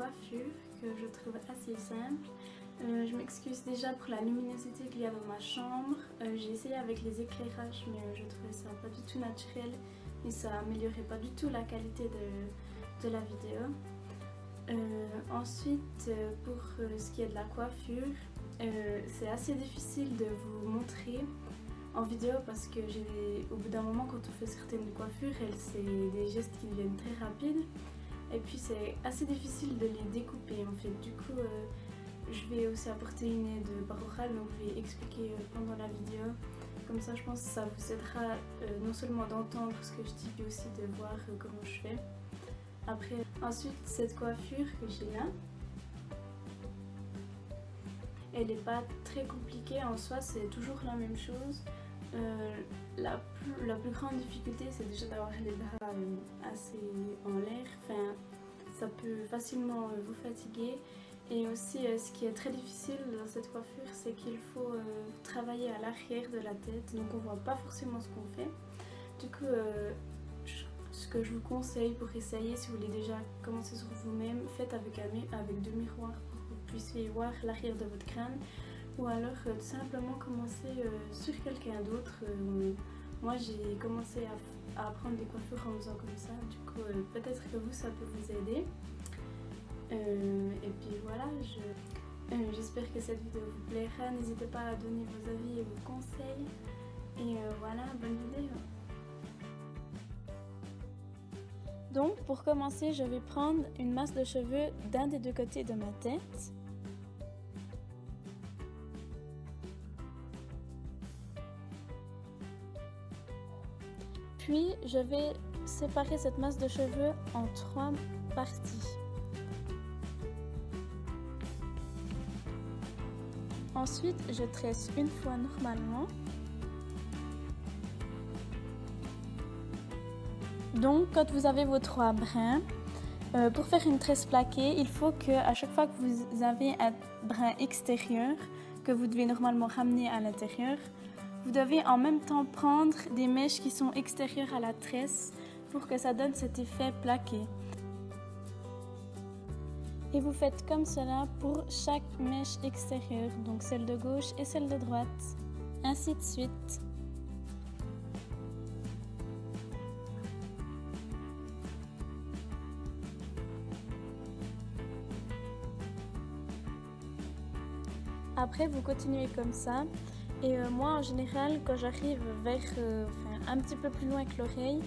coiffure que je trouve assez simple. Je m'excuse déjà pour la luminosité qu'il y a dans ma chambre. J'ai essayé avec les éclairages mais je trouvais ça pas du tout naturel et ça améliorait pas du tout la qualité de la vidéo. Ensuite, pour ce qui est de la coiffure, c'est assez difficile de vous montrer en vidéo parce que au bout d'un moment, quand on fait certaines coiffures, c'est des gestes qui deviennent très rapides et puis c'est assez difficile de les découper en fait. Du coup, je vais aussi apporter une aide par oral, donc je vais expliquer pendant la vidéo. Comme ça, je pense que ça vous aidera non seulement d'entendre ce que je dis, mais aussi de voir comment je fais. Après, ensuite, cette coiffure que j'ai là, elle n'est pas très compliquée en soi, c'est toujours la même chose. La plus grande difficulté, c'est déjà d'avoir les bras assez en l'air. Enfin, ça peut facilement vous fatiguer. Et aussi, ce qui est très difficile dans cette coiffure, c'est qu'il faut travailler à l'arrière de la tête, donc on ne voit pas forcément ce qu'on fait. Du coup, ce que je vous conseille pour essayer, si vous voulez déjà commencer sur vous-même, faites avec deux miroirs pour que vous puissiez voir l'arrière de votre crâne, ou alors tout simplement commencer sur quelqu'un d'autre. Moi j'ai commencé à apprendre des coiffures en faisant comme ça, du coup peut-être que vous ça peut vous aider. Et puis voilà, j'espère que cette vidéo vous plaira, n'hésitez pas à donner vos avis et vos conseils, et voilà, bonne vidéo. Donc pour commencer, je vais prendre une masse de cheveux d'un des deux côtés de ma tête. Puis je vais séparer cette masse de cheveux en 3 parties. Ensuite, je tresse une fois normalement. Donc, quand vous avez vos 3 brins, pour faire une tresse plaquée, il faut qu'à chaque fois que vous avez un brin extérieur, que vous devez normalement ramener à l'intérieur, vous devez en même temps prendre des mèches qui sont extérieures à la tresse pour que ça donne cet effet plaqué. Et vous faites comme cela pour chaque mèche extérieure, donc celle de gauche et celle de droite, ainsi de suite. Après, vous continuez comme ça. Et moi, en général, quand j'arrive vers un petit peu plus loin que l'oreille,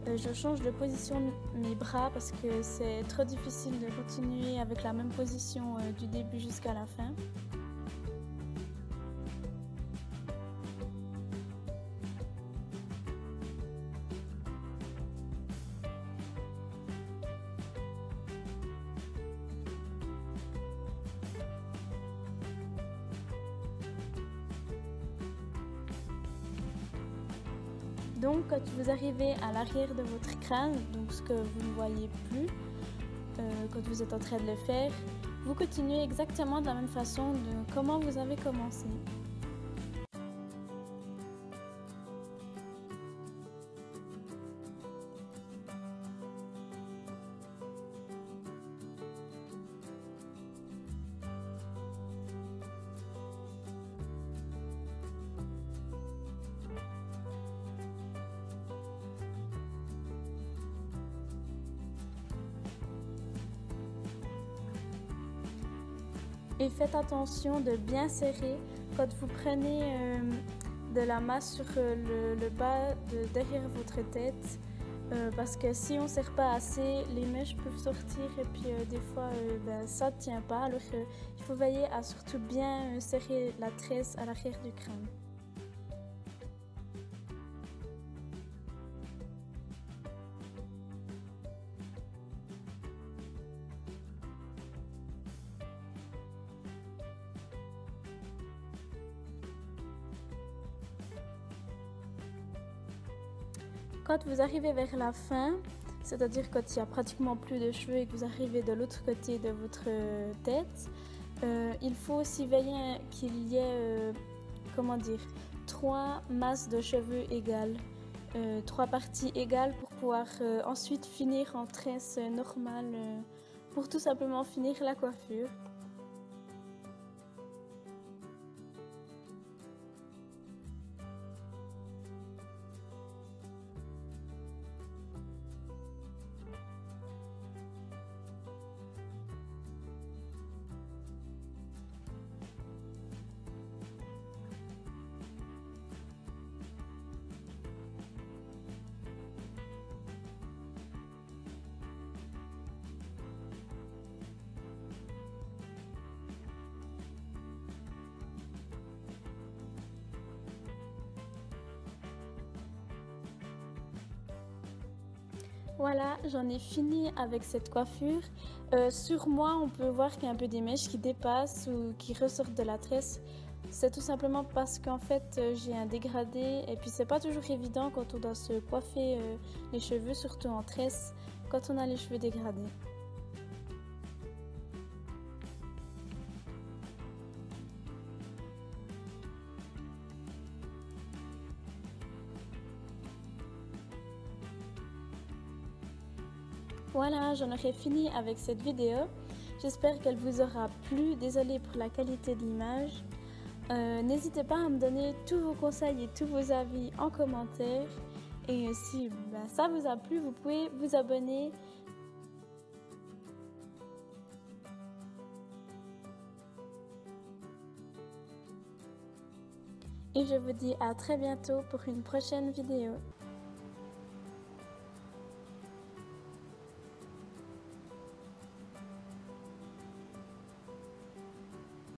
je change de position de mes bras parce que c'est trop difficile de continuer avec la même position du début jusqu'à la fin. Donc quand vous arrivez à l'arrière de votre crâne, donc ce que vous ne voyez plus quand vous êtes en train de le faire, vous continuez exactement de la même façon de comment vous avez commencé. Et faites attention de bien serrer quand vous prenez de la masse sur le bas derrière votre tête, parce que si on ne serre pas assez, les mèches peuvent sortir et puis des fois ça ne tient pas. Alors il faut veiller à surtout bien serrer la tresse à l'arrière du crâne. Quand vous arrivez vers la fin, c'est-à-dire quand il n'y a pratiquement plus de cheveux et que vous arrivez de l'autre côté de votre tête, il faut aussi veiller qu'il y ait, 3 masses de cheveux égales, 3 parties égales pour pouvoir ensuite finir en tresse normale pour tout simplement finir la coiffure. Voilà, j'en ai fini avec cette coiffure. Sur moi, on peut voir qu'il y a un peu des mèches qui dépassent ou qui ressortent de la tresse. C'est tout simplement parce qu'en fait, j'ai un dégradé et puis c'est pas toujours évident quand on doit se coiffer les cheveux, surtout en tresse, quand on a les cheveux dégradés. Voilà, j'en aurai fini avec cette vidéo. J'espère qu'elle vous aura plu. Désolée pour la qualité de l'image. N'hésitez pas à me donner tous vos conseils et tous vos avis en commentaire. Et si ça vous a plu, vous pouvez vous abonner. Et je vous dis à très bientôt pour une prochaine vidéo.